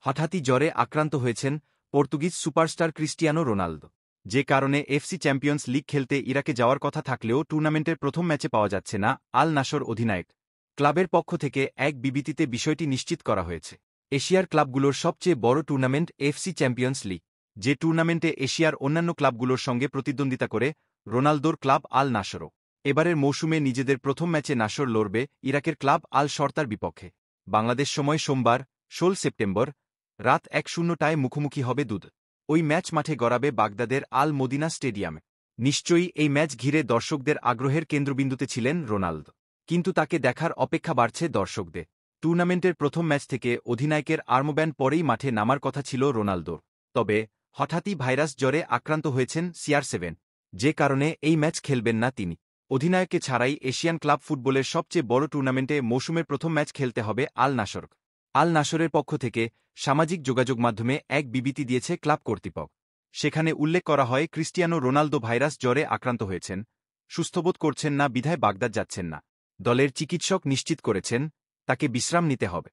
হঠাৎই জ্বরে আক্রান্ত হয়েছেন পর্তুগিজ সুপারস্টার ক্রিস্টিয়ানো রোনালদো, যে কারণে এফসি চ্যাম্পিয়ন্স লিগ খেলতে ইরাকে যাওয়ার কথা থাকলেও টুর্নামেন্টের প্রথম ম্যাচে পাওয়া যাচ্ছে না। আল নাসর অধিনায়ক ক্লাবের পক্ষ থেকে এক বিবৃতিতে বিষয়টি নিশ্চিত করা হয়েছে। এশিয়ার ক্লাবগুলোর সবচেয়ে বড় টুর্নামেন্ট এফসি চ্যাম্পিয়ন্স লিগ, যে টুর্নামেন্টে এশিয়ার অন্যান্য ক্লাবগুলোর সঙ্গে প্রতিদ্বন্দ্বিতা করে রোনালদোর ক্লাব আল নাসরও এবারের মৌসুমে নিজেদের প্রথম ম্যাচে নাসর লড়বে ইরাকের ক্লাব আল শর্তার বিপক্ষে। বাংলাদেশ সময় সোমবার 16 সেপ্টেম্বর রাত 1:00টায় মুখোমুখি হবে দুদ। ওই ম্যাচ মাঠে গড়াবে বাগদাদের আল মদিনা স্টেডিয়ামে। নিশ্চয়ই এই ম্যাচ ঘিরে দর্শকদের আগ্রহের কেন্দ্রবিন্দুতে ছিলেন রোনালদো, কিন্তু তাকে দেখার অপেক্ষা বাড়ছে দর্শকদের। টুর্নামেন্টের প্রথম ম্যাচ থেকে অধিনায়কের আর্মব্যান্ড পরেই মাঠে নামার কথা ছিল রোনালদোর, তবে হঠাৎই ভাইরাস জ্বরে আক্রান্ত হয়েছেন CR7, যে কারণে এই ম্যাচ খেলবেন না তিনি। অধিনায়ককে ছাড়াই এশিয়ান ক্লাব ফুটবলের সবচেয়ে বড় টুর্নামেন্টে মৌসুমের প্রথম ম্যাচ খেলতে হবে আল নাসর। আল নাসরের পক্ষ থেকে সামাজিক যোগাযোগ মাধ্যমে এক বিবৃতি দিয়েছে ক্লাব কর্তৃপক্ষ। সেখানে উল্লেখ করা হয়, ক্রিস্টিয়ানো রোনালদো ভাইরাস জ্বরে আক্রান্ত হয়েছেন, সুস্থবোধ করছেন না বিধায় বাগদাদ যাচ্ছেন না। দলের চিকিৎসক নিশ্চিত করেছেন তাকে বিশ্রাম নিতে হবে।